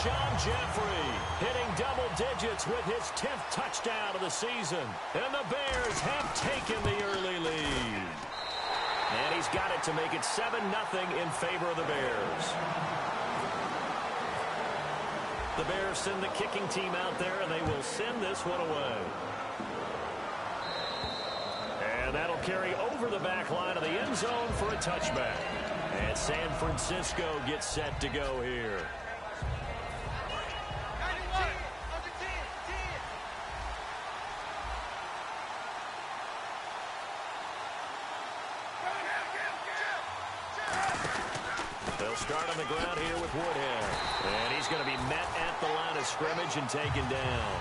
Alshon Jeffrey hitting double digits with his 10th touchdown of the season. And the Bears have taken the early lead. And he's got it to make it 7-0 in favor of the Bears. The Bears send the kicking team out there, and they will send this one away. And that'll carry over the back line of the end zone for a touchback. And San Francisco gets set to go here. They'll start on the ground here with Woodhead. And he's going to be met at the line of scrimmage and taken down.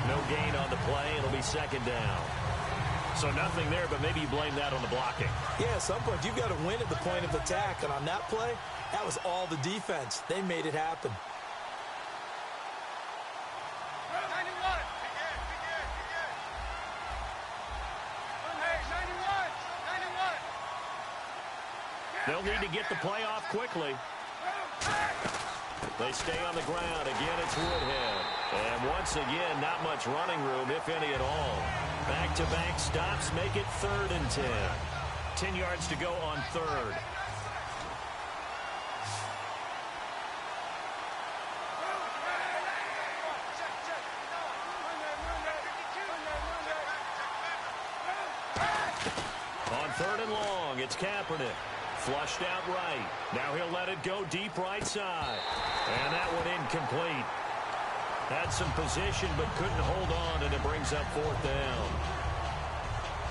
No gain on the play. It'll be second down. So nothing there, but maybe you blame that on the blocking. Yeah, at some point, you've got to win at the point of attack. And on that play, that was all the defense. They made it happen. They'll need to get the play off quickly. They stay on the ground. Again, it's Woodhead. And once again, not much running room, if any at all. Back-to-back stops make it 3rd and 10. 10 yards to go on 3rd. On 3rd and long, it's Kaepernick. Flushed out right. Now he'll let it go deep right side. And that one incomplete. Had some position but couldn't hold on, and it brings up 4th down.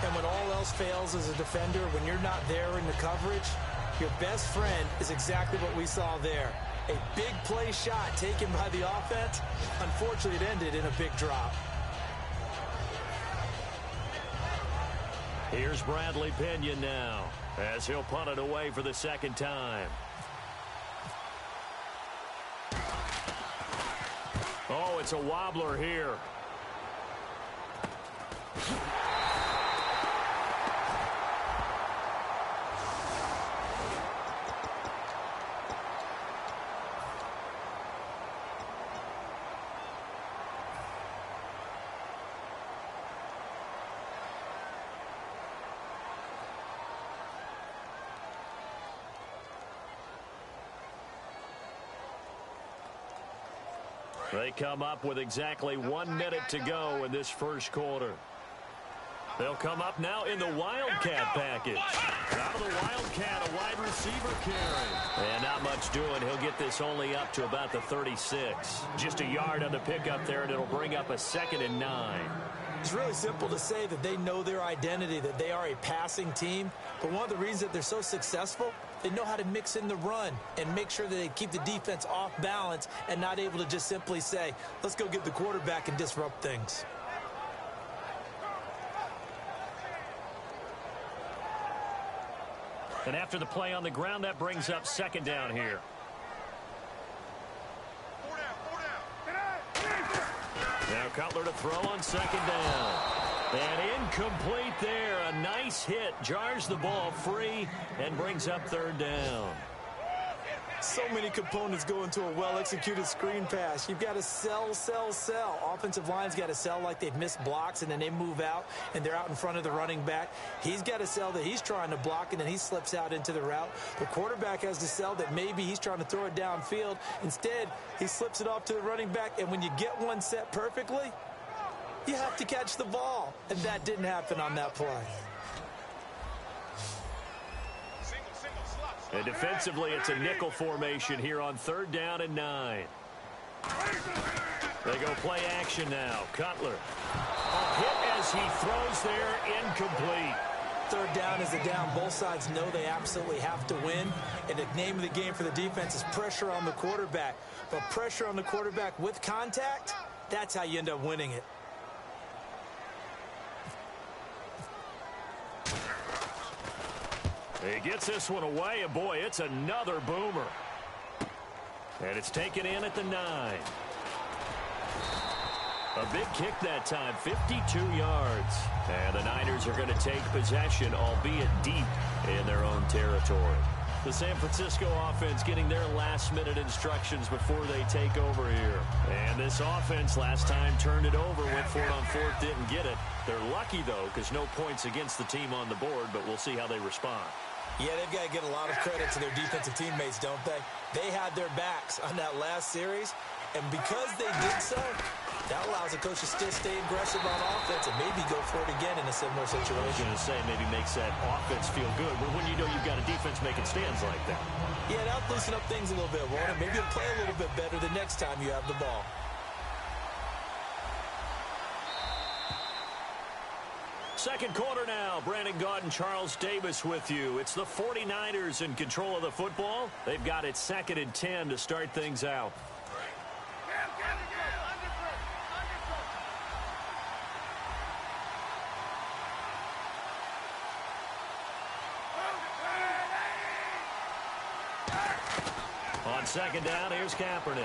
And when all else fails as a defender, when you're not there in the coverage, your best friend is exactly what we saw there. A big play shot taken by the offense. Unfortunately, it ended in a big drop. Here's Bradley Pinion now, as he'll punt it away for the 2nd time. Oh, it's a wobbler here. They come up with exactly 1 minute to go in this first quarter. They'll come up now in the Wildcat package. Out of the Wildcat, a wide receiver carry. And not much doing. He'll get this only up to about the 36. Just a yard on the pickup there, and it'll bring up a 2nd and 9. It's really simple to say that they know their identity, that they are a passing team. But one of the reasons that they're so successful, they know how to mix in the run and make sure that they keep the defense off balance and not able to just simply say, let's go get the quarterback and disrupt things. And after the play on the ground, that brings up 2nd down here. Now Cutler to throw on 2nd down. And incomplete there. A nice hit. Jars the ball free and brings up 3rd down. So many components go into a well-executed screen pass. You've got to sell. Offensive line's got to sell like they've missed blocks, and then they move out, and they're out in front of the running back. He's got to sell that he's trying to block, and then he slips out into the route. The quarterback has to sell that maybe he's trying to throw it downfield. Instead, he slips it off to the running back, and when you get one set perfectly, you have to catch the ball. And that didn't happen on that play. And defensively, it's a nickel formation here on 3rd down and 9. They go play action now. Cutler. A hit as he throws there, incomplete. 3rd down is a down. Both sides know they absolutely have to win. And the name of the game for the defense is pressure on the quarterback. But pressure on the quarterback with contact, that's how you end up winning it. He gets this one away, and boy, it's another boomer. And it's taken in at the 9. A big kick that time, 52 yards. And the Niners are going to take possession, albeit deep in their own territory. The San Francisco offense getting their last-minute instructions before they take over here. And this offense last time turned it over, went for it on fourth, didn't get it. They're lucky, though, because no points against the team on the board, but we'll see how they respond. Yeah, they've got to get a lot of credit to their defensive teammates, don't they? They had their backs on that last series, and because they did so, that allows the coach to still stay aggressive on offense and maybe go for it again in a similar situation. I was going to say maybe makes that offense feel good, but when you know you've got a defense making stands like that. Yeah, that'll loosen up things a little bit, won't it? Maybe you'll play a little bit better the next time you have the ball. Second quarter now. Brandon Gaudin, Charles Davis with you. It's the 49ers in control of the football. They've got it 2nd and 10 to start things out. On second down, here's Kaepernick.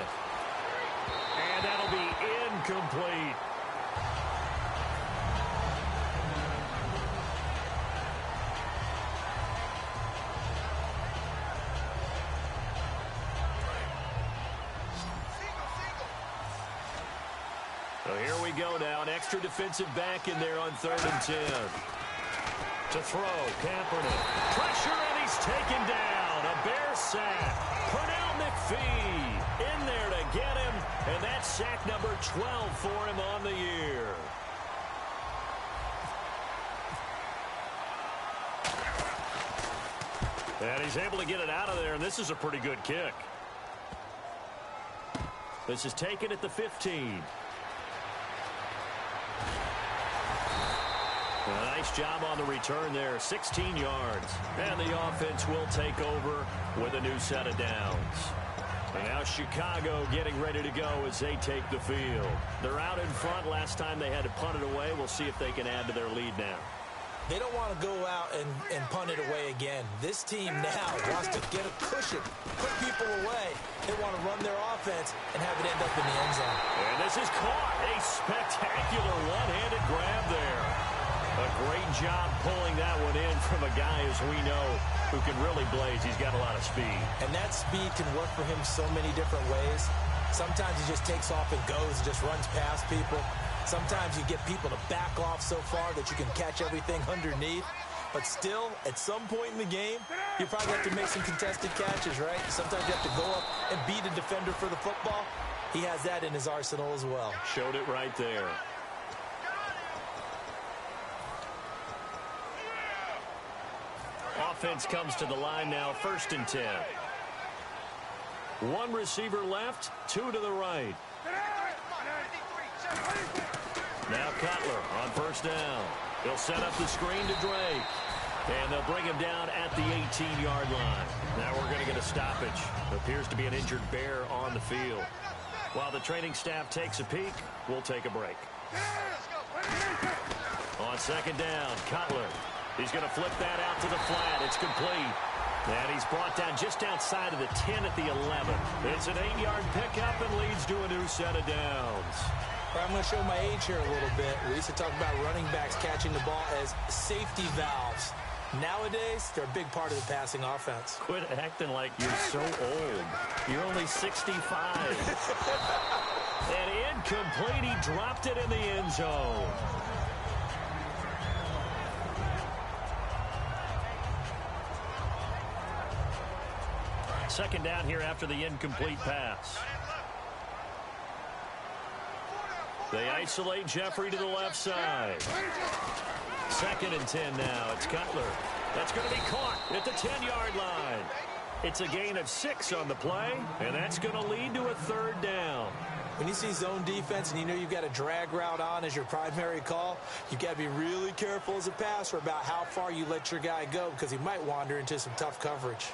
And that'll be incomplete. So here we go now. An extra defensive back in there on 3rd and 10. To throw, Kaepernick. Pressure, and he's taken down. A Bear sack. Pernell McPhee in there to get him. And that's sack number 12 for him on the year. And he's able to get it out of there, and this is a pretty good kick. This is taken at the 15. A nice job on the return there, 16 yards. And the offense will take over with a new set of downs. And now Chicago getting ready to go as they take the field. They're out in front. Last time they had to punt it away. We'll see if they can add to their lead now. They don't want to go out and punt it away again. This team now wants to get a cushion, put people away. They want to run their offense and have it end up in the end zone. And this is caught. A spectacular one-handed grab there. A great job pulling that one in from a guy, as we know, who can really blaze. He's got a lot of speed. And that speed can work for him so many different ways. Sometimes he just takes off and goes and just runs past people. Sometimes you get people to back off so far that you can catch everything underneath. But still, at some point in the game, you probably have to make some contested catches, right? Sometimes you have to go up and beat a defender for the football. He has that in his arsenal as well. Showed it right there. Offense comes to the line now, 1st and 10. One receiver left, 2 to the right. Now Cutler on 1st down. He'll set up the screen to Drake. And they'll bring him down at the 18-yard line. Now we're going to get a stoppage. Appears to be an injured Bear on the field. While the training staff takes a peek, we'll take a break. On 2nd down, Cutler. He's going to flip that out to the flat. It's complete. And he's brought down just outside of the 10 at the 11. It's an 8-yard pickup and leads to a new set of downs. I'm going to show my age here a little bit. We used to talk about running backs catching the ball as safety valves. Nowadays, they're a big part of the passing offense. Quit acting like you're so old. You're only 65. And incomplete. He dropped it in the end zone. Second down here after the incomplete pass. They isolate Jeffrey to the left side. 2nd and 10 now. It's Cutler. That's going to be caught at the 10-yard line. It's a gain of 6 on the play, and that's going to lead to a 3rd down. When you see zone defense and you know you've got a drag route on as your primary call, you've got to be really careful as a passer about how far you let your guy go because he might wander into some tough coverage.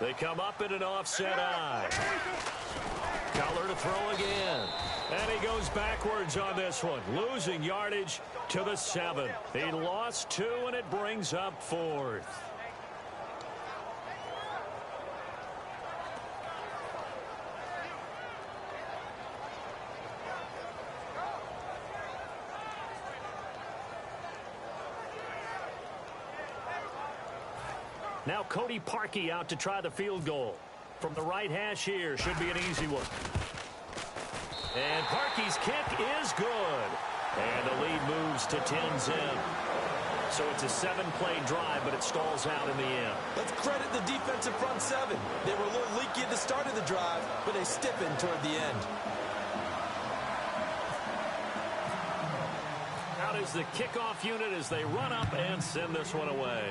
They come up in an offset eye. Cutler to throw again. And he goes backwards on this one, losing yardage to the 7. He lost 2, and it brings up 4th. Now Cody Parkey out to try the field goal. From the right hash here, should be an easy one. And Parkey's kick is good. And the lead moves to 10-10. So it's a 7-play drive, but it stalls out in the end. Let's credit the defensive front seven. They were a little leaky at the start of the drive, but they stiffened toward the end. Out is the kickoff unit as they run up and send this one away.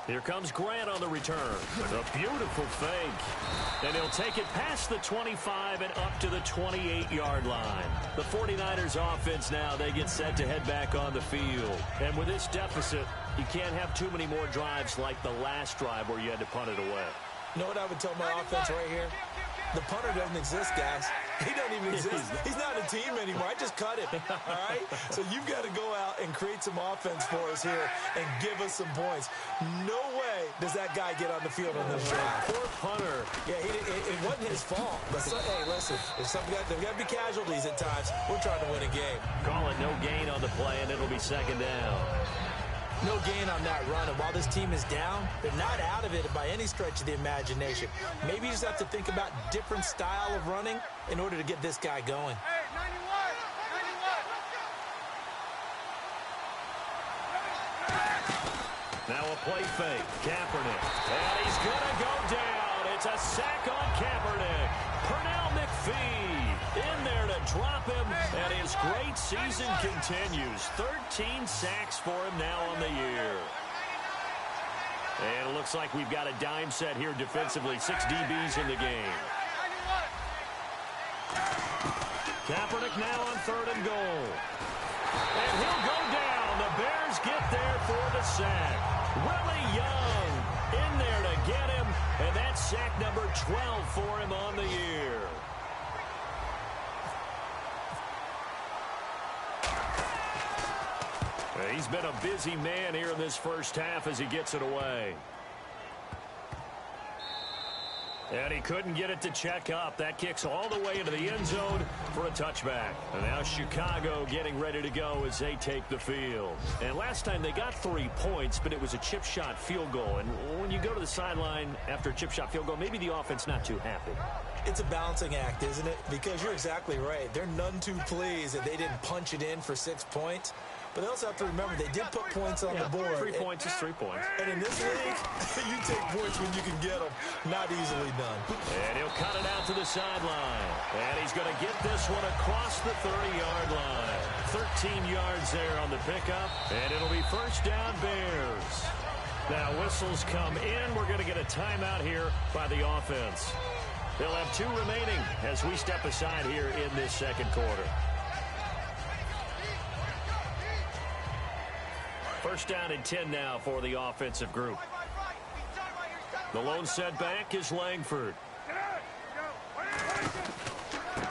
Here comes Grant on the return. A beautiful fake. And he'll take it past the 25 and up to the 28-yard line. The 49ers offense now, they get set to head back on the field. And with this deficit, you can't have too many more drives like the last drive where you had to punt it away. You know what I would tell my offense right here? The punter doesn't exist, guys. He doesn't even exist. He's not a team anymore. I just cut him, all right? So you've got to go out and create some offense for us here and give us some points. No way does that guy get on the field on this drive. Poor punter. Yeah, it wasn't his fault. But hey, listen, there's got to be casualties at times. We're trying to win a game. Call it no gain on the play, and it'll be second down. No gain on that run, and while this team is down, they're not out of it by any stretch of the imagination. Maybe you just have to think about different style of running in order to get this guy going. Hey, 91. Now a play fake. Kaepernick. And he's going to go down. It's a sack on Kaepernick. Pernell McPhee in there to drop him. And his great season continues. 13 sacks for him now on the year. And it looks like we've got a dime set here defensively. 6 DBs in the game. Kaepernick now on 3rd and goal. And he'll go down. The Bears get there for the sack. Willie Young in there to get him. And that's sack number 12 for him on the year. He's been a busy man here in this first half as he gets it away. And he couldn't get it to check up. That kicks all the way into the end zone for a touchback. And now Chicago getting ready to go as they take the field. And last time they got 3 points, but it was a chip shot field goal. And when you go to the sideline after a chip shot field goal, maybe the offense not too happy. It's a balancing act, isn't it? Because you're exactly right. They're none too pleased that they didn't punch it in for 6 points. But they also have to remember they did put points on the board. 3 points is 3 points. And in this league, you take points when you can get them. Not easily done. And he'll cut it out to the sideline. And he's going to get this one across the 30-yard line. 13 yards there on the pickup. And it'll be first down Bears. Now whistles come in. We're going to get a timeout here by the offense. They'll have 2 remaining as we step aside here in this second quarter. First down and 10 now for the offensive group. The lone setback is Langford.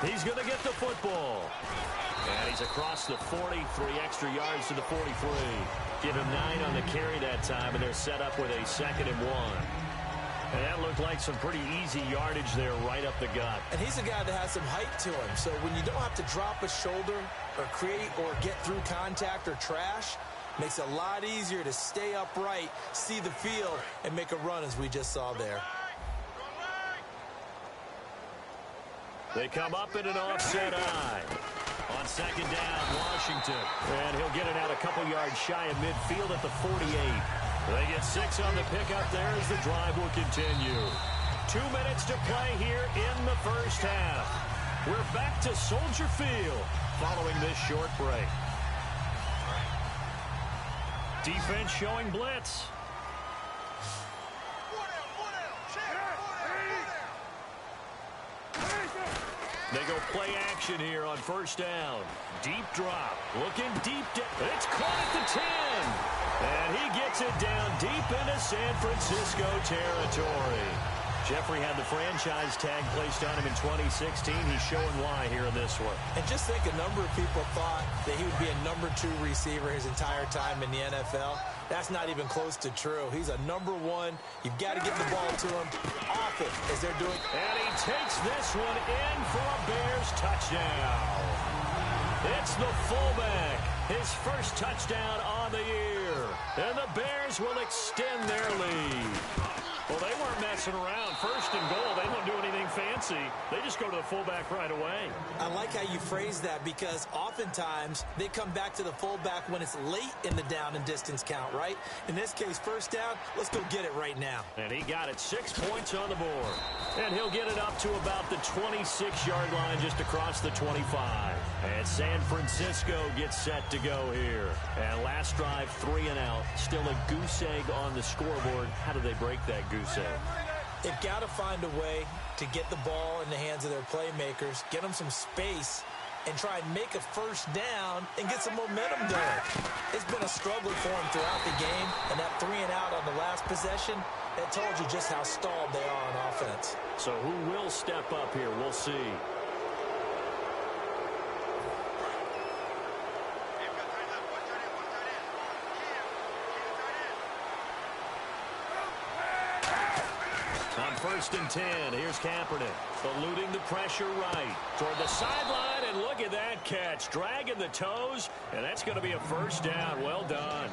He's going to get the football. And he's across the 40, 3 extra yards to the 43. Give him 9 on the carry that time, and they're set up with a 2nd and 1. And that looked like some pretty easy yardage there right up the gut. And he's a guy that has some height to him. So when you don't have to drop a shoulder or create or get through contact or trash, makes it a lot easier to stay upright, see the field, and make a run as we just saw there. They come up in an offset eye. On 2nd down, Washington. And he'll get it out a couple yards shy of midfield at the 48. They get 6 on the pickup there as the drive will continue. 2 minutes to play here in the first half. We're back to Soldier Field following this short break. Defense showing blitz. They go play action here on first down. Deep drop. Looking deep. It's caught at the 10. And he gets it down deep into San Francisco territory. Jeffrey had the franchise tag placed on him in 2016. He's showing why here in this one. And just think, a number of people thought that he would be a number 2 receiver his entire time in the NFL. That's not even close to true. He's a number 1. You've got to get the ball to him often as they're doing. And he takes this one in for a Bears touchdown. It's the fullback. His first touchdown on the year. And the Bears will extend their lead. Well, they weren't messing around. First and goal, they don't do anything fancy. They just go to the fullback right away. I like how you phrase that because oftentimes they come back to the fullback when it's late in the down and distance count, right? In this case, first down, let's go get it right now. And he got it, 6 points on the board. And he'll get it up to about the 26-yard line just across the 25. And San Francisco gets set to go here. And last drive, 3 and out. Still a goose egg on the scoreboard. How do they break that goose egg? They've got to find a way to get the ball in the hands of their playmakers, get them some space, and try and make a first down and get some momentum going. It's been a struggle for them throughout the game, and that 3 and out on the last possession, that told you just how stalled they are on offense. So who will step up here? We'll see. On 1st and 10, here's Kaepernick, eluding the pressure right toward the sideline, and look at that catch, dragging the toes, and that's going to be a first down. Well done.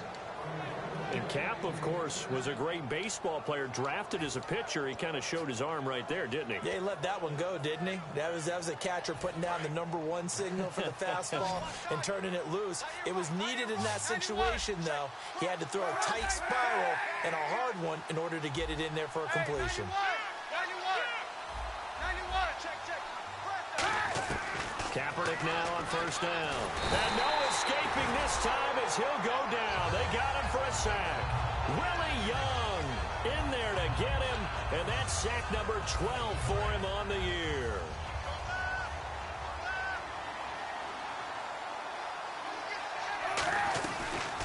And Cap, of course, was a great baseball player, drafted as a pitcher. He kind of showed his arm right there, didn't he? Yeah, he let that one go, didn't he? That was a catcher putting down the #1 signal for the fastball and turning it loose. It was needed in that situation, though. He had to throw a tight spiral and a hard one in order to get it in there for a completion. Kaepernick now on first down. And no escaping this time as he'll go down. They got him for a sack. Willie Young in there to get him, and that's sack number 12 for him on the year.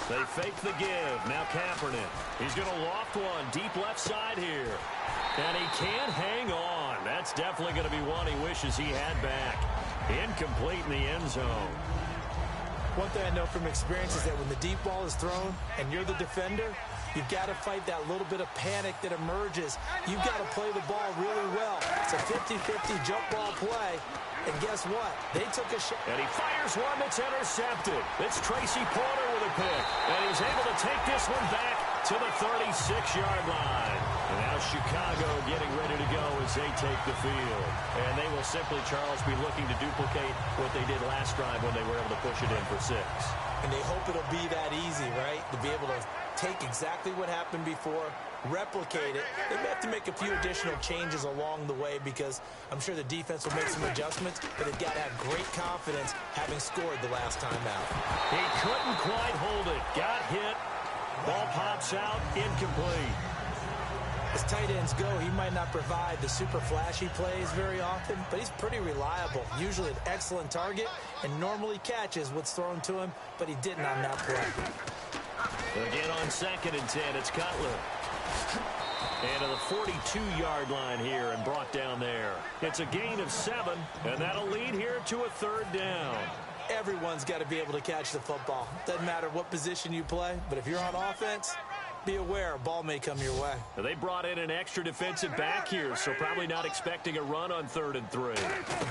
They fake the give. Now Kaepernick. He's going to loft one deep left side here. And he can't hang on. That's definitely going to be one he wishes he had back. Incomplete in the end zone. One thing I know from experience is that when the deep ball is thrown and you're the defender, you've got to fight that little bit of panic that emerges. You've got to play the ball really well. It's a 50-50 jump ball play. And guess what? They took a shot. And he fires one that's intercepted. It's Tracy Porter with a pick. And he's able to take this one back to the 36-yard line. And now Chicago getting ready to go as they take the field. And they will simply, Charles, be looking to duplicate what they did last drive when they were able to push it in for 6. And they hope it'll be that easy, right? To be able to take exactly what happened before, replicate it. They may have to make a few additional changes along the way because I'm sure the defense will make some adjustments, but they've got to have great confidence having scored the last time out. He couldn't quite hold it. Got hit. Ball pops out. Incomplete. As tight ends go, he might not provide the super flashy plays very often, but he's pretty reliable. Usually an excellent target and normally catches what's thrown to him, but he didn't on that play. Again on 2nd and 10, it's Cutler. And to the 42-yard line here and brought down there. It's a gain of 7, and that'll lead here to a 3rd down. Everyone's got to be able to catch the football. Doesn't matter what position you play, but if you're on offense, be aware a ball may come your way. Now they brought in an extra defensive back here, so probably not expecting a run on 3rd and 3. A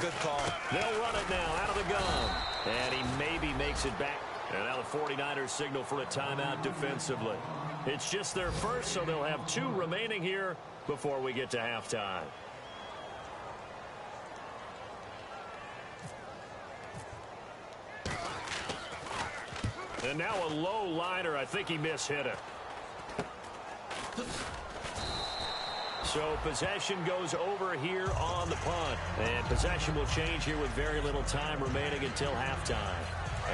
good call. They'll run it now out of the gun. And he maybe makes it back. And now the 49ers signal for a timeout defensively. It's just their first, so they'll have 2 remaining here before we get to halftime. And now a low liner. I think he mishit it. So possession goes over here on the punt. And possession will change here with very little time remaining until halftime.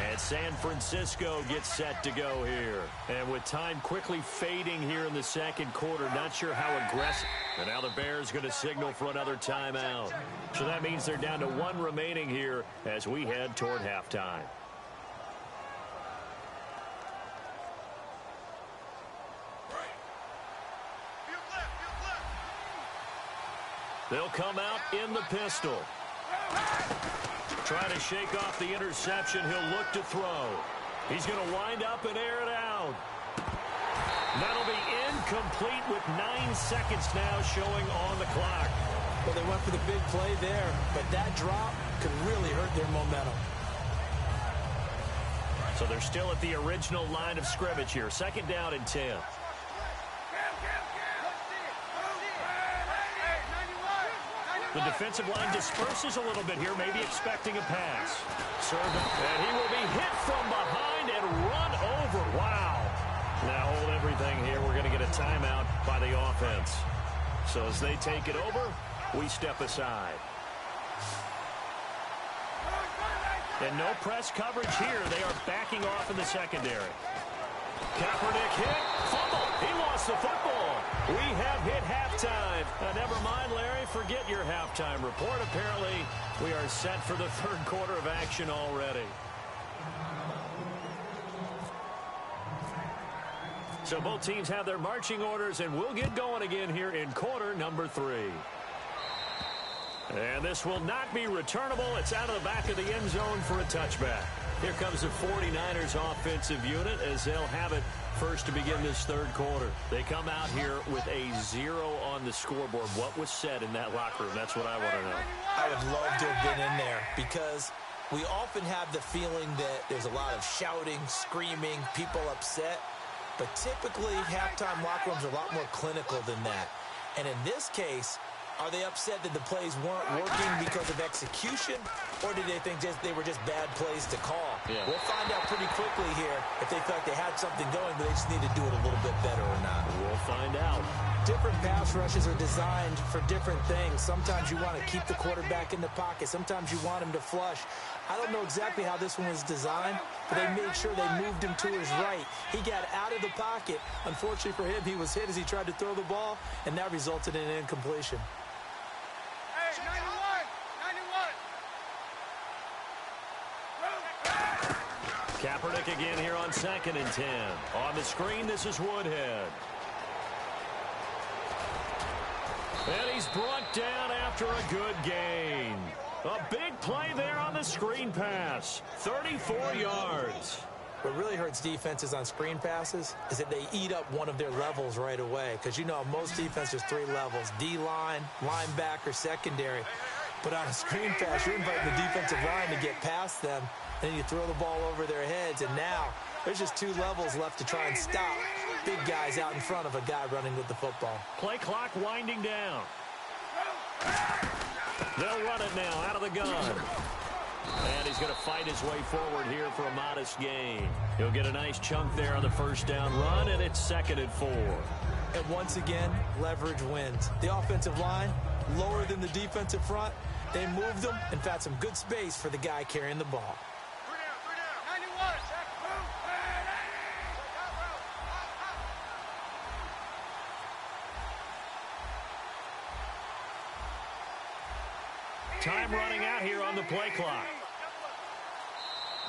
And San Francisco gets set to go here. And with time quickly fading here in the 2nd quarter, not sure how aggressive. And now the Bears going to signal for another timeout. So that means they're down to 1 remaining here as we head toward halftime. They'll come out in the pistol. Trying to shake off the interception. He'll look to throw. He's going to wind up and air it out. That'll be incomplete with 9 seconds now showing on the clock. Well, they went for the big play there, but that drop could really hurt their momentum. So they're still at the original line of scrimmage here. Second down and 10. The defensive line disperses a little bit here, maybe expecting a pass. And he will be hit from behind and run over. Wow. Now hold everything here. We're going to get a timeout by the offense. So as they take it over, we step aside. And no press coverage here. They are backing off in the secondary. Kaepernick hit. Fumble. He lost the football. We have hit halftime. Never mind, Larry. Forget your halftime report. Apparently, we are set for the third quarter of action already. So both teams have their marching orders, and we'll get going again here in quarter number 3. And this will not be returnable. It's out of the back of the end zone for a touchback. Here comes the 49ers offensive unit as they'll have it first to begin this third quarter. They come out here with a 0 on the scoreboard. What was said in that locker room? That's what I want to know. I would love to have been in there because we often have the feeling that there's a lot of shouting, screaming, people upset. But typically, halftime locker rooms are a lot more clinical than that. And in this case, are they upset that the plays weren't working because of execution, or did they think they were just bad plays to call? Yeah. We'll find out pretty quickly here if they felt like they had something going, but they just need to do it a little bit better or not. We'll find out. Different pass rushes are designed for different things. Sometimes you want to keep the quarterback in the pocket. Sometimes you want him to flush. I don't know exactly how this one was designed, but they made sure they moved him to his right. He got out of the pocket. Unfortunately for him, he was hit as he tried to throw the ball, and that resulted in an incompletion. Kaepernick again here on 2nd and 10. On the screen, this is Woodhead. And he's brought down after a good gain. A big play there on the screen pass. 34 yards. What really hurts defenses on screen passes is that they eat up one of their levels right away. Because, you know, most defenses, 3 levels. D-line, linebacker, secondary. But on a screen pass, you're inviting the defensive line to get past them. And you throw the ball over their heads. And now there's just 2 levels left to try and stop big guys out in front of a guy running with the football. Play clock winding down. They'll run it now out of the gun. And he's going to fight his way forward here for a modest gain. He'll get a nice chunk there on the first down run, and it's 2nd and 4. And once again, leverage wins. The offensive line, lower than the defensive front. They moved them and found some good space for the guy carrying the ball. Time running out here on the play clock.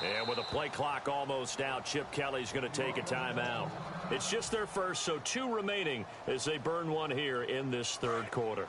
And with the play clock almost out, Chip Kelly's going to take a timeout. It's just their first, so 2 remaining as they burn one here in this third quarter.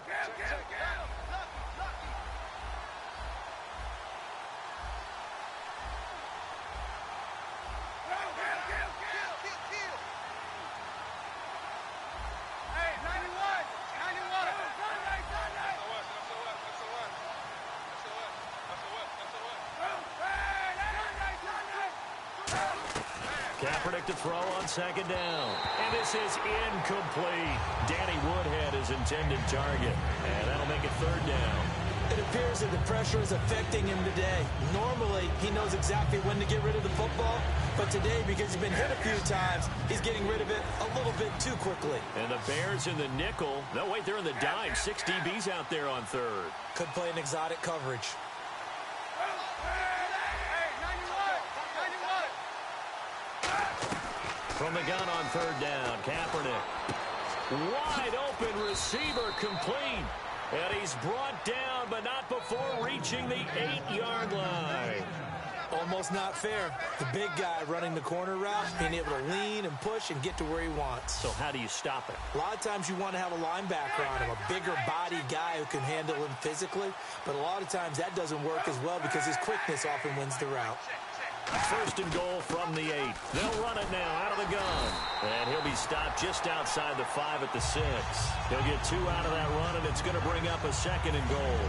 Kaepernick to throw on 2nd down. And this is incomplete. Danny Woodhead is intended target. And that'll make it 3rd down. It appears that the pressure is affecting him today. Normally, he knows exactly when to get rid of the football. But today, because he's been hit a few times, he's getting rid of it a little bit too quickly. And the Bears in the nickel. No, wait, they're in the dime. 6 DBs out there on 3rd. Could play an exotic coverage. From the gun on 3rd down, Kaepernick. Wide open receiver complete. And he's brought down, but not before reaching the 8-yard line. Almost not fair. The big guy running the corner route, being able to lean and push and get to where he wants. So how do you stop it? A lot of times you want to have a linebacker on him, a bigger body guy who can handle him physically. But a lot of times that doesn't work as well because his quickness often wins the route. 1st and goal from the 8. They'll run it now out of the gun. And he'll be stopped just outside the 5 at the 6. He'll get 2 out of that run, and it's going to bring up a 2nd and goal.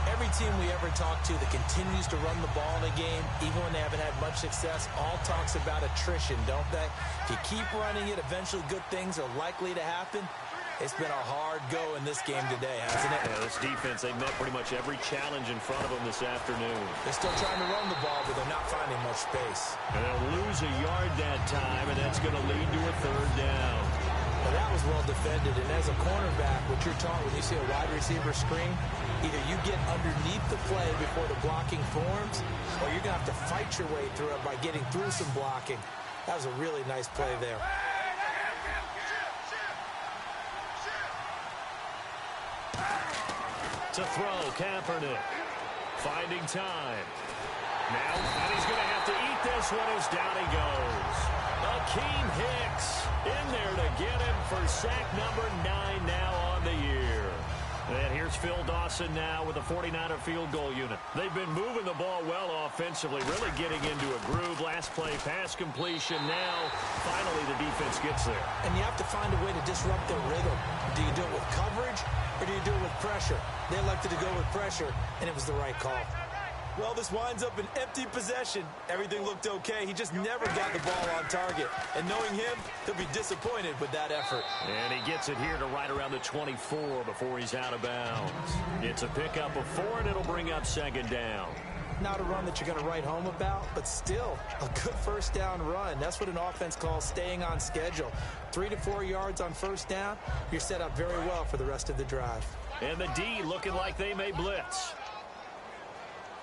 Every team we ever talk to that continues to run the ball in a game, even when they haven't had much success, all talks about attrition, don't they? If you keep running it, eventually good things are likely to happen. It's been a hard go in this game today, hasn't it? Yeah, this defense, they've met pretty much every challenge in front of them this afternoon. They're still trying to run the ball, but they're not finding much space. And they'll lose a yard that time, and that's going to lead to a third down. Now, that was well defended, and as a cornerback, what you're taught when you see a wide receiver screen, either you get underneath the play before the blocking forms, or you're going to have to fight your way through it by getting through some blocking. That was a really nice play there. To throw, Kaepernick. Finding time. Now, and he's going to have to eat this one as down he goes. Akeem Hicks in there to get him for sack number 9 now on the year. And here's Phil Dawson now with the 49er field goal unit. They've been moving the ball well offensively, really getting into a groove. Last play, pass completion. Now, finally, the defense gets there. And you have to find a way to disrupt their rhythm. Do you do it with coverage, or do you do it with pressure? They elected to go with pressure, and it was the right call. Well, this winds up an empty possession. Everything looked okay. He just never got the ball on target. And knowing him, he'll be disappointed with that effort. And he gets it here to right around the 24 before he's out of bounds. It's a pickup of 4, and it'll bring up second down. Not a run that you're going to write home about, but still a good first down run. That's what an offense calls staying on schedule. 3 to 4 yards on first down, you're set up very well for the rest of the drive. And the D looking like they may blitz.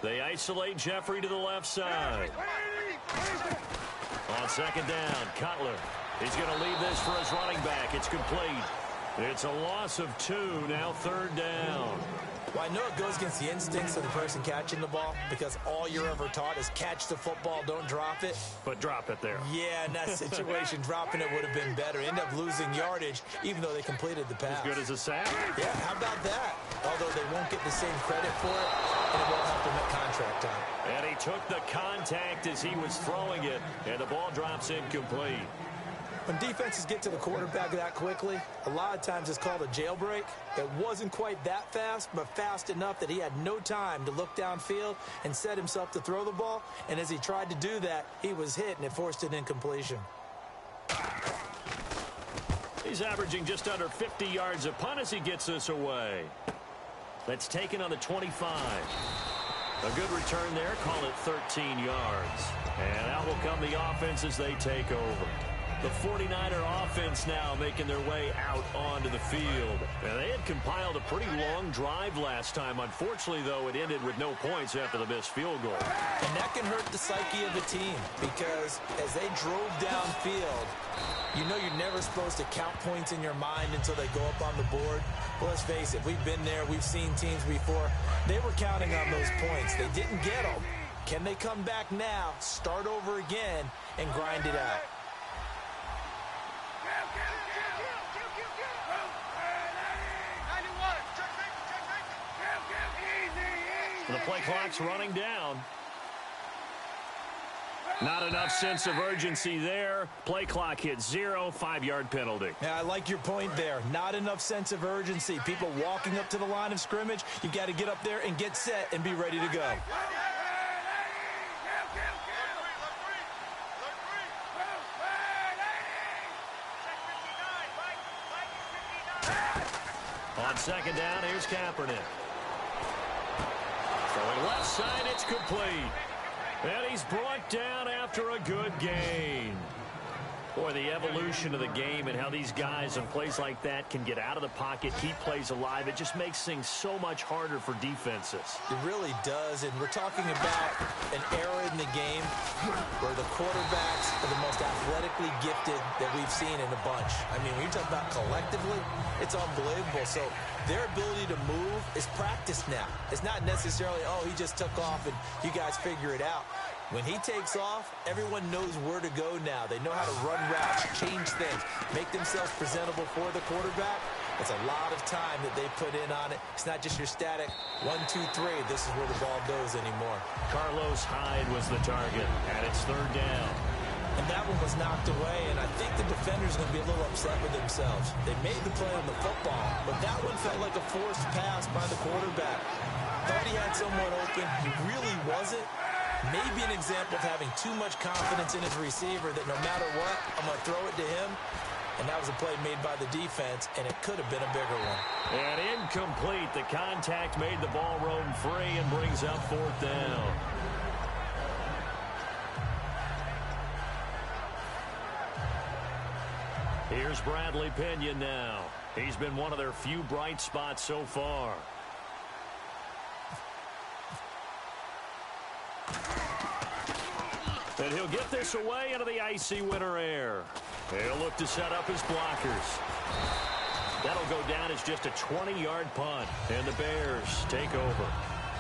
They isolate Jeffrey to the left side. On second down, Cutler. He's going to leave this for his running back. It's complete. It's a loss of 2, now third down. Well, I know it goes against the instincts of the person catching the ball because all you're ever taught is catch the football, don't drop it. But drop it there. Yeah, in that situation, dropping it would have been better. End up losing yardage, even though they completed the pass. As good as a sack. Yeah, how about that? Although they won't get the same credit for it, and it won't help them at contract time. And he took the contact as he was throwing it, and the ball drops incomplete. When defenses get to the quarterback that quickly, a lot of times it's called a jailbreak. It wasn't quite that fast, but fast enough that he had no time to look downfield and set himself to throw the ball. And as he tried to do that, he was hit, and it forced an incompletion. He's averaging just under 50 yards a punt as he gets this away. That's taken on the 25. A good return there. Call it 13 yards. And out will come the offense as they take over. The 49er offense now making their way out onto the field. And they had compiled a pretty long drive last time. Unfortunately, though, it ended with no points after the missed field goal. And that can hurt the psyche of a team because as they drove downfield, you know you're never supposed to count points in your mind until they go up on the board. Well, let's face it, we've been there. We've seen teams before. They were counting on those points. They didn't get them. Can they come back now, start over again, and grind it out? The play clock's running down. Not enough sense of urgency there. Play clock hits 0, 5-yard penalty. Yeah, I like your point there. Not enough sense of urgency. People walking up to the line of scrimmage, you got to get up there and get set and be ready to go. On second down, here's Kaepernick. Throwing left side, it's complete. And he's brought down after a good gain. Boy, the evolution of the game and how these guys in plays like that can get out of the pocket, keep plays alive, it just makes things so much harder for defenses. It really does, and we're talking about an era in the game where the quarterbacks are the most athletically gifted that we've seen in a bunch. I mean, when you talk about collectively, it's unbelievable. So their ability to move is practiced now. It's not necessarily, oh, he just took off and you guys figure it out. When he takes off, everyone knows where to go now. They know how to run routes, change things, make themselves presentable for the quarterback. It's a lot of time that they put in on it. It's not just your static 1, 2, 3. This is where the ball goes anymore. Carlos Hyde was the target, and it's third down. And that one was knocked away, and I think the defenders are going to be a little upset with themselves. They made the play on the football, but that one felt like a forced pass by the quarterback. Thought he someone open. He really wasn't. Maybe an example of having too much confidence in his receiver that no matter what, I'm going to throw it to him. And that was a play made by the defense, and it could have been a bigger one. And incomplete. The contact made the ball roam free and brings up fourth down. Here's Bradley Pinion now. He's been one of their few bright spots so far. And he'll get this away into the icy winter air. He'll look to set up his blockers. That'll go down as just a 20-yard punt. And the Bears take over.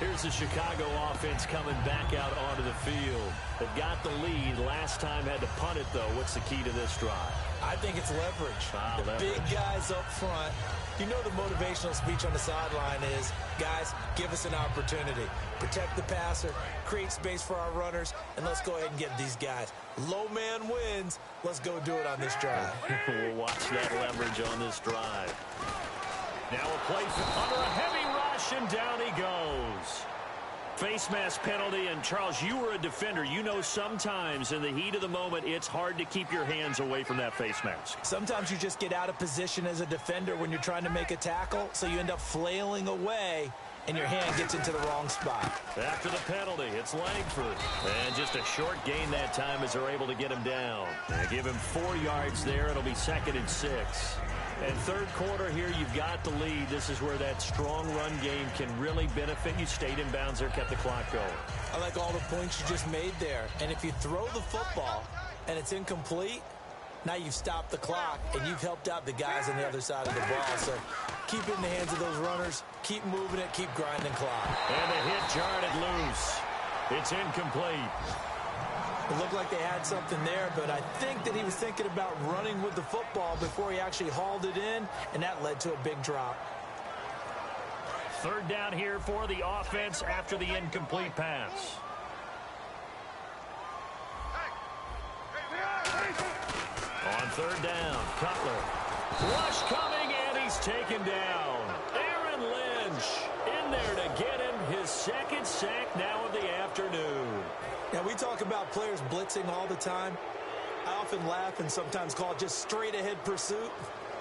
Here's the Chicago offense coming back out onto the field. They've got the lead. Last time had to punt it, though. What's the key to this drive? I think it's leverage. The big guys up front. You know the motivational speech on the sideline is, guys, give us an opportunity. Protect the passer, create space for our runners, and let's go ahead and get these guys. Low man wins. Let's go do it on this drive. We'll watch that leverage on this drive. Now a play under a heavy rush, and down he goes. Face mask penalty, and Charles, you were a defender. You know sometimes in the heat of the moment, it's hard to keep your hands away from that face mask. Sometimes you just get out of position as a defender when you're trying to make a tackle, so you end up flailing away, and your hand gets into the wrong spot. After the penalty, it's Langford. And just a short gain that time as they're able to get him down. And give him 4 yards there. It'll be 2nd and 6. And third quarter here, you've got the lead. This is where that strong run game can really benefit you. Stayed in bounds there, kept the clock going. I like all the points you just made there. And if you throw the football and it's incomplete, now you've stopped the clock and you've helped out the guys on the other side of the ball. So keep it in the hands of those runners. Keep moving it. Keep grinding clock. And the hit jarred it loose. It's incomplete. It looked like they had something there, but I think that he was thinking about running with the football before he actually hauled it in, and that led to a big drop. Third down here for the offense after the incomplete pass. On third down, Cutler. Rush coming, and he's taken down. Aaron Lynch in there to get him his 2nd sack now of the afternoon. Now, we talk about players blitzing all the time. I often laugh and sometimes call it just straight-ahead pursuit.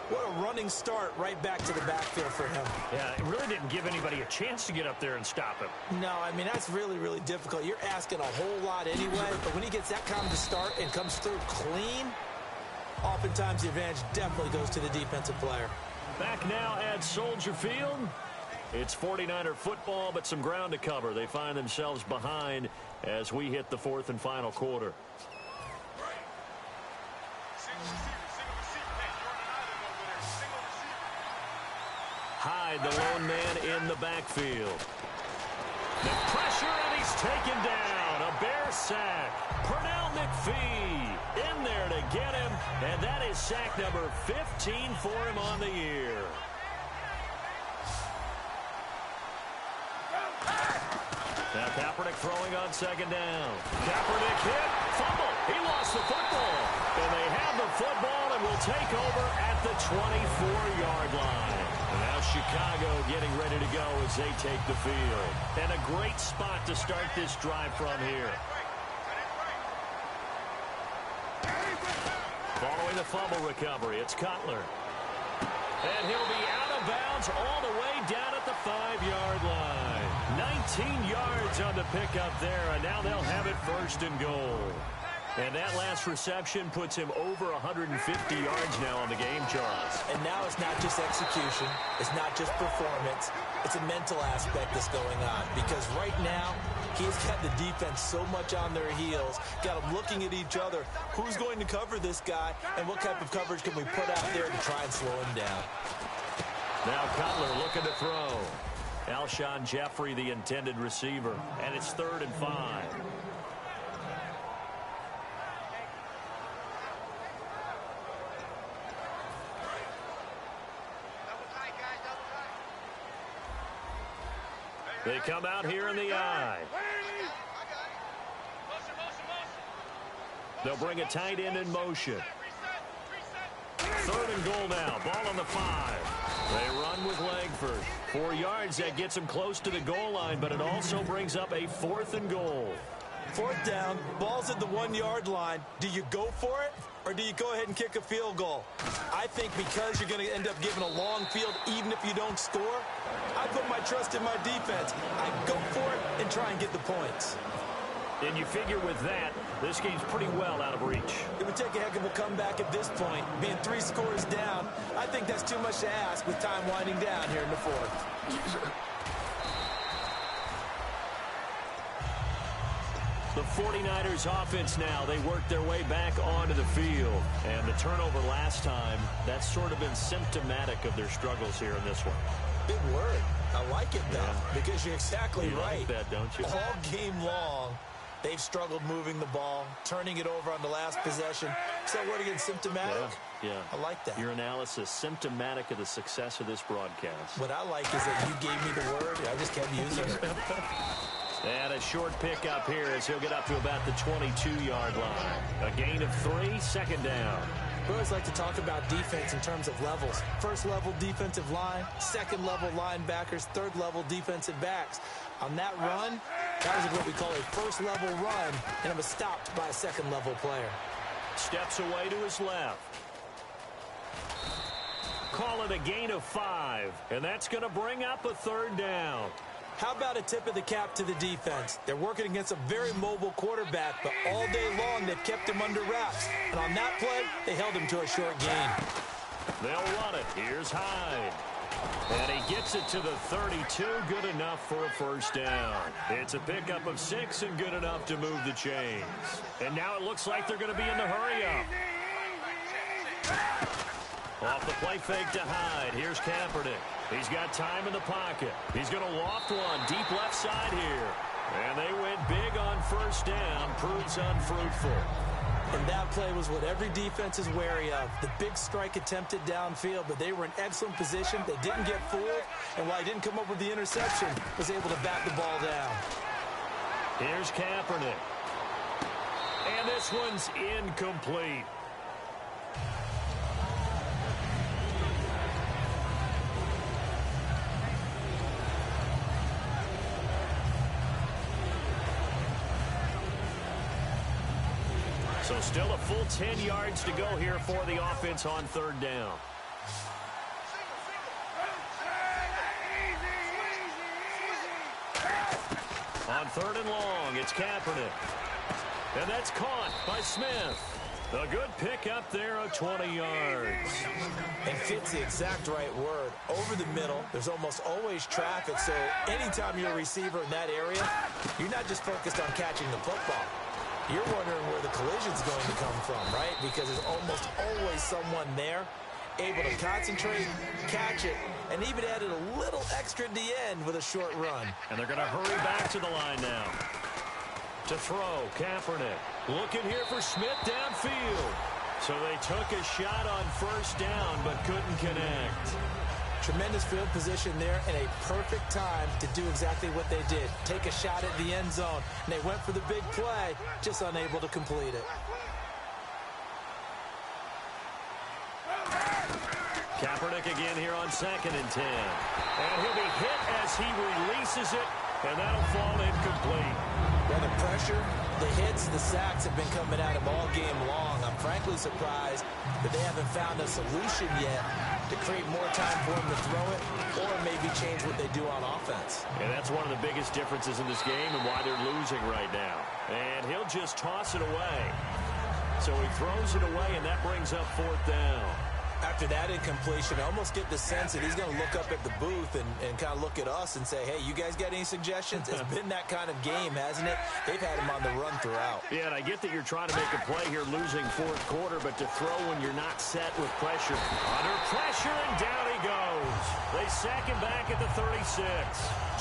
What a running start right back to the backfield for him. Yeah, it really didn't give anybody a chance to get up there and stop him. No, I mean, that's really, really difficult. You're asking a whole lot anyway, but when he gets that kind of start and comes through clean, oftentimes the advantage definitely goes to the defensive player. Back now at Soldier Field. It's 49er football, but some ground to cover. They find themselves behind as we hit the 4th and final quarter. Hyde, the lone man in the backfield. The pressure, and he's taken down. A Bear sack. Pernell McPhee in there to get him, and that is sack number 15 for him on the year. Now Kaepernick throwing on 2nd down. Kaepernick hit, fumble. He lost the football. And they have the football and will take over at the 24-yard line. And now Chicago getting ready to go as they take the field. And a great spot to start this drive from here. Following the fumble recovery, it's Cutler. And he'll be out of bounds all the way down at the 5-yard line. 19 yards on the pickup there, and now they'll have it 1st and goal. And that last reception puts him over 150 yards now on the game, Charles. And now it's not just execution. It's not just performance. It's a mental aspect that's going on. Because right now, he's got the defense so much on their heels, got them looking at each other. Who's going to cover this guy, and what type of coverage can we put out there to try and slow him down? Now Cutler looking to throw. Alshon Jeffrey, the intended receiver. And it's 3rd and 5. They come out here in the eye. They'll bring a tight end in motion. 3rd and goal now. Ball on the 5. They run with Langford. 4 yards, that gets him close to the goal line, but it also brings up a 4th and goal. 4th down, ball's at the 1-yard line. Do you go for it, or do you go ahead and kick a field goal? I think because you're going to end up giving a long field, even if you don't score, I put my trust in my defense. I go for it and try and get the points. And you figure with that, this game's pretty well out of reach. It would take a heck of a comeback at this point. Being 3 scores down, I think that's too much to ask with time winding down here in the 4th. The 49ers offense now, they work their way back onto the field. And the turnover last time, that's sort of been symptomatic of their struggles here in this one. Big word. I like it, though, because you're exactly you right. Like that, don't you? All game long, they've struggled moving the ball, turning it over on the last possession. So what again, symptomatic? Yeah. I like that. Your analysis, symptomatic of the success of this broadcast. What I like is that you gave me the word, I just kept using it. And a short pickup here as he'll get up to about the 22-yard line. A gain of 3, 2nd down. We always like to talk about defense in terms of levels. 1st level defensive line, 2nd level linebackers, 3rd level defensive backs. On that run, that was what we call a 1st level run, and it was stopped by a 2nd level player. Steps away to his left. Call it a gain of 5, and that's going to bring up a 3rd down. How about a tip of the cap to the defense? They're working against a very mobile quarterback, but all day long they've kept him under wraps. And on that play, they held him to a short gain. They'll run it. Here's Hyde. And he gets it to the 32. Good enough for a 1st down. It's a pickup of 6 and good enough to move the chains. And now it looks like they're going to be in the hurry-up. Off the play fake to Hyde. Here's Kaepernick. He's got time in the pocket. He's going to loft one deep left side here. And they went big on 1st down. Proves unfruitful. And that play was what every defense is wary of. The big strike attempted downfield, but they were in excellent position. They didn't get fooled. And while he didn't come up with the interception, was able to bat the ball down. Here's Kaepernick. And this one's incomplete. So still a full 10 yards to go here for the offense on 3rd down. On 3rd and long, it's Kaepernick. And that's caught by Smith. A good pick up there of 20 yards. And fits the exact right word. Over the middle, there's almost always traffic, so anytime you're a receiver in that area, you're not just focused on catching the football. You're wondering where the collision's going to come from, right? Because there's almost always someone there able to concentrate, catch it, and even added a little extra at the end with a short run. And they're going to hurry back to the line now. To throw, Kaepernick. Looking here for Smith downfield. So they took a shot on 1st down, but couldn't connect. Tremendous field position there and a perfect time to do exactly what they did. Take a shot at the end zone. And they went for the big play, just unable to complete it. Kaepernick again here on 2nd and 10. And he'll be hit as he releases it, and that'll fall incomplete. Well, the pressure, the hits, the sacks have been coming at him all game long. I'm frankly surprised that they haven't found a solution yet to create more time for him to throw it or maybe change what they do on offense. And that's one of the biggest differences in this game and why they're losing right now. And he'll just toss it away. So he throws it away, and that brings up 4th down. After that incompletion, I almost get the sense that he's going to look up at the booth and kind of look at us and say, hey, you guys got any suggestions? It's been that kind of game, hasn't it? They've had him on the run throughout. Yeah, and I get that you're trying to make a play here losing 4th quarter, but to throw when you're not set with pressure. Under pressure, and down he goes. They sack him back at the 36.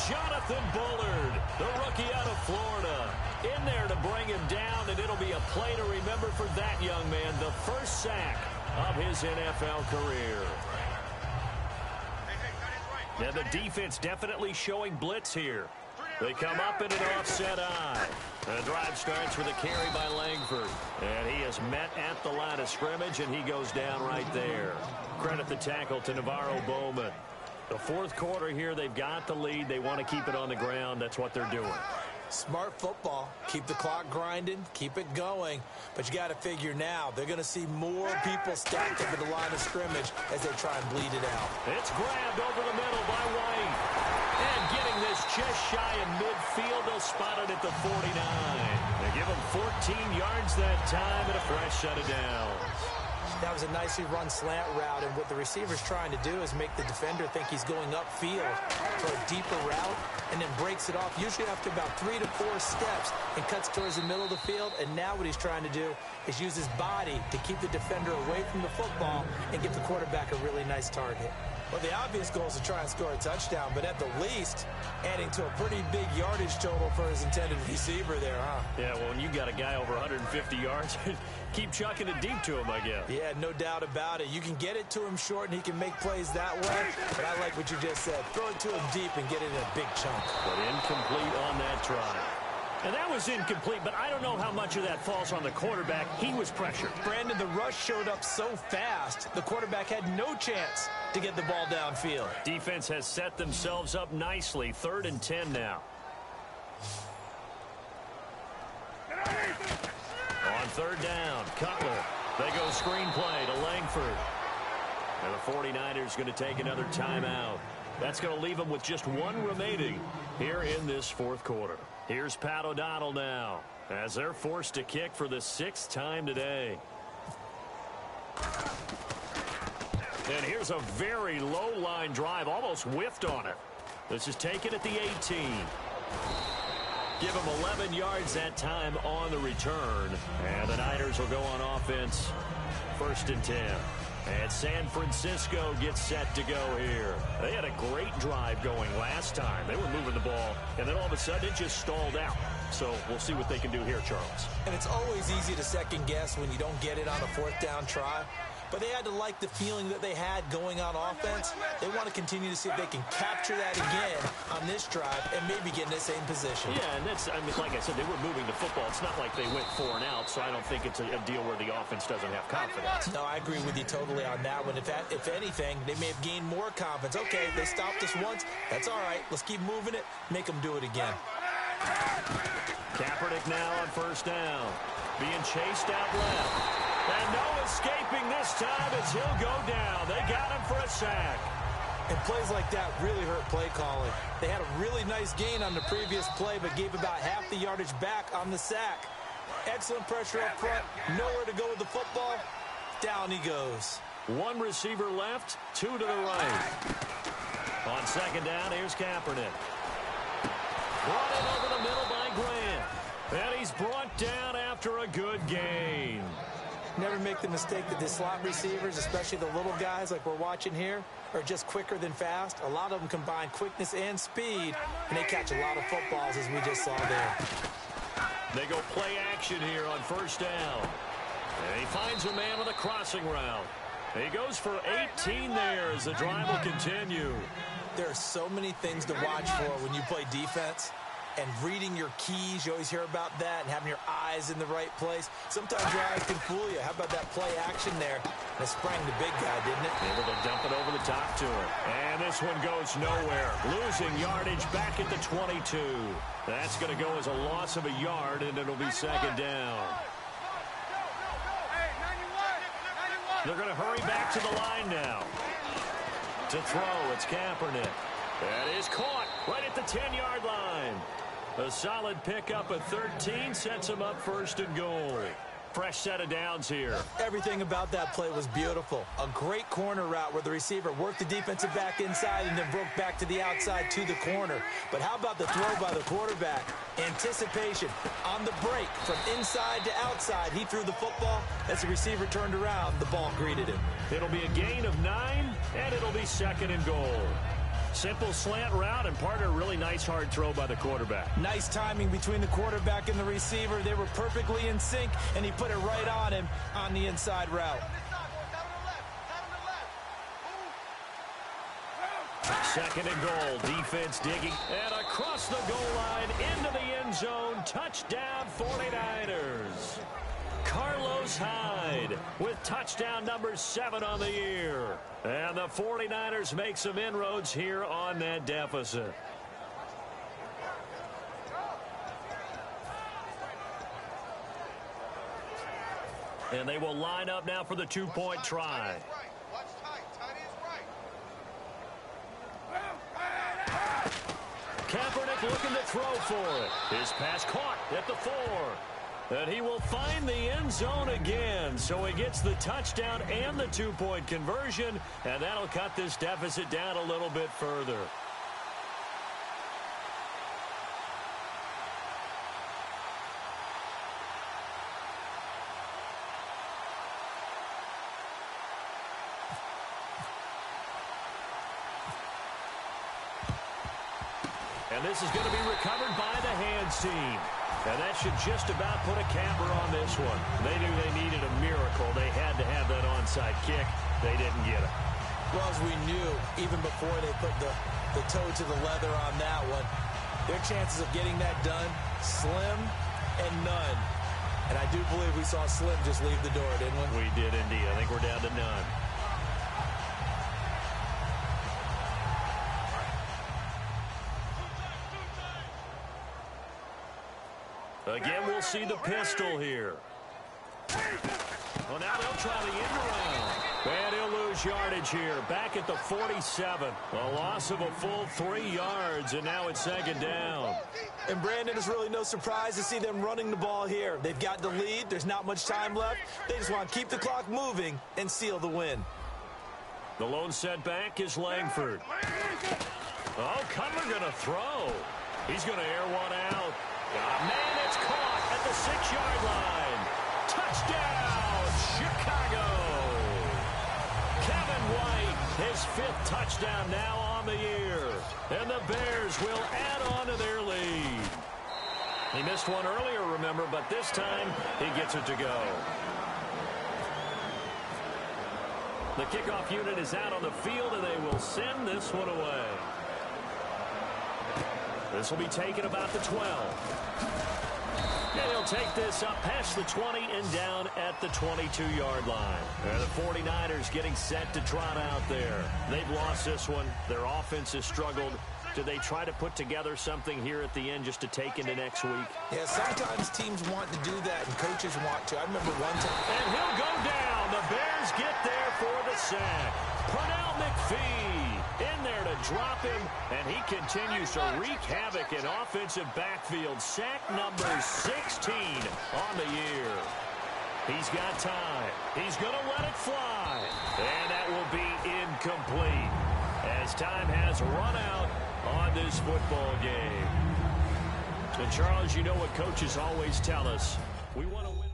Jonathan Bullard, the rookie out of Florida, in there to bring him down, and it'll be a play to remember for that young man. The first sack of his NFL career. And the defense definitely showing blitz here. They come up in an offset eye. The drive starts with a carry by Langford. And he is met at the line of scrimmage, and he goes down right there. Credit the tackle to Navarro Bowman. The fourth quarter here, they've got the lead. They want to keep it on the ground. That's what they're doing. Smart football. Keep the clock grinding. Keep it going. But you got to figure now, they're going to see more people stacked up at the line of scrimmage as they try and bleed it out. It's grabbed over the middle by White. And getting this just shy of midfield, they'll spot it at the 49. They give him 14 yards that time and a fresh set of downs. That was a nicely run slant route, and what the receiver's trying to do is make the defender think he's going upfield for a deeper route, and then breaks it off, usually after about 3 to 4 steps, and cuts towards the middle of the field. And now what he's trying to do is use his body to keep the defender away from the football and give the quarterback a really nice target. Well, the obvious goal is to try and score a touchdown, but at the least, adding to a pretty big yardage total for his intended receiver there, huh? Yeah, well, when you got a guy over 150 yards, keep chucking it deep to him, I guess. Yeah, no doubt about it. You can get it to him short, and he can make plays that way, but I like what you just said. Throw it to him deep and get it in a big chunk. But incomplete on that try. And that was incomplete, but I don't know how much of that falls on the quarterback. He was pressured. Brandon, the rush showed up so fast, the quarterback had no chance to get the ball downfield. Defense has set themselves up nicely. 3rd and 10 now. On 3rd down, Cutler. They go screenplay to Langford. And the 49ers going to take another timeout. That's going to leave them with just 1 remaining here in this 4th quarter. Here's Pat O'Donnell now as they're forced to kick for the 6th time today. And here's a very low line drive, almost whiffed on it. This is taken at the 18. Give him 11 yards that time on the return. And the Niners will go on offense. 1st and 10. And San Francisco gets set to go here. They had a great drive going last time. They were moving the ball, and then all of a sudden it just stalled out. So we'll see what they can do here, Charles. And it's always easy to second guess when you don't get it on a 4th down try. But they had to like the feeling that they had going on offense. They want to continue to see if they can capture that again on this drive and maybe get in the same position. Yeah, and that's, I mean, like I said, they were moving the football. It's not like they went 4 and out, so I don't think it's a deal where the offense doesn't have confidence. No, I agree with you totally on that one. If anything, they may have gained more confidence. Okay, they stopped us once. That's all right. Let's keep moving it. Make them do it again. Kaepernick now on 1st down. Being chased out left. And no escaping this time as he'll go down. They got him for a sack. And plays like that really hurt play calling. They had a really nice gain on the previous play, but gave about half the yardage back on the sack. Excellent pressure up front. Nowhere to go with the football. Down he goes. 1 receiver left, 2 to the right. On 2nd down, here's Kaepernick. Brought in over the middle by Grant. And he's brought down after a good gain. Never make the mistake that the slot receivers, especially the little guys like we're watching here, are just quicker than fast. A lot of them combine quickness and speed, and they catch a lot of footballs, as we just saw there. They go play action here on 1st down. And he finds a man on the crossing route. He goes for 18 there as the drive will continue. There are so many things to watch for when you play defense. And reading your keys, you always hear about that, and having your eyes in the right place. Sometimes your eyes can fool you. How about that play action there? And it sprang the big guy, didn't it? Able to dump it over the top to him. And this one goes nowhere. Losing yardage back at the 22. That's going to go as a loss of a yard, and it'll be 2nd down. They're going to hurry back to the line now. To throw, it's Kaepernick. That is caught right at the 10-yard line. A solid pickup of 13 sets him up 1st and goal. Fresh set of downs here. Everything about that play was beautiful. A great corner route where the receiver worked the defensive back inside and then broke back to the outside to the corner. But how about the throw by the quarterback? Anticipation on the break from inside to outside. He threw the football. As the receiver turned around, the ball greeted him. It'll be a gain of 9, and it'll be 2nd and goal. Simple slant route and part of a really nice hard throw by the quarterback. Nice timing between the quarterback and the receiver. They were perfectly in sync, and he put it right on him on the inside route. Second and goal. Defense digging. And across the goal line into the end zone. Touchdown 49ers. Carlos Hyde with touchdown number 7 on the year. And the 49ers make some inroads here on that deficit. And they will line up now for the two-point try. Kaepernick looking to throw for it. His pass caught at the 4. And he will find the end zone again. So he gets the touchdown and the two-point conversion. And that'll cut this deficit down a little bit further. And this is going to be recovered by the hands team. And that should just about put a capper on this one. They knew they needed a miracle. They had to have that onside kick. They didn't get it. Well, as we knew, even before they put the toe to the leather on that one, their chances of getting that done, slim and none. And I do believe we saw Slim just leave the door, didn't we? We did indeed. I think we're down to none. Again, we'll see the pistol here. Well, now they'll try the end around. And he'll lose yardage here. Back at the 47. A loss of a full 3 yards, and now it's second down. And Brandon, it's really no surprise to see them running the ball here. They've got the lead. There's not much time left. They just want to keep the clock moving and seal the win. The lone setback is Langford. Oh, Cutler going to throw. He's going to air one out. Oh, man, it's caught at the 6-yard line. Touchdown, Chicago. Kevin White, his 5th touchdown now on the year. And the Bears will add on to their lead. He missed one earlier, remember, but this time he gets it to go. The kickoff unit is out on the field, and they will send this one away. This will be taken about the 12. And he'll take this up past the 20 and down at the 22-yard line. And the 49ers getting set to trot out there. They've lost this one. Their offense has struggled. Do they try to put together something here at the end just to take into next week? Yeah, sometimes teams want to do that, and coaches want to. I remember one time. And he'll go down. The Bears get there for the sack. Pernell McPhee in there to drop him, and he continues to wreak havoc in offensive backfield. Sack number 16 on the year. He's got time. He's going to let it fly. And that will be incomplete as time has run out on this football game. And Charles, you know what coaches always tell us. We want to win.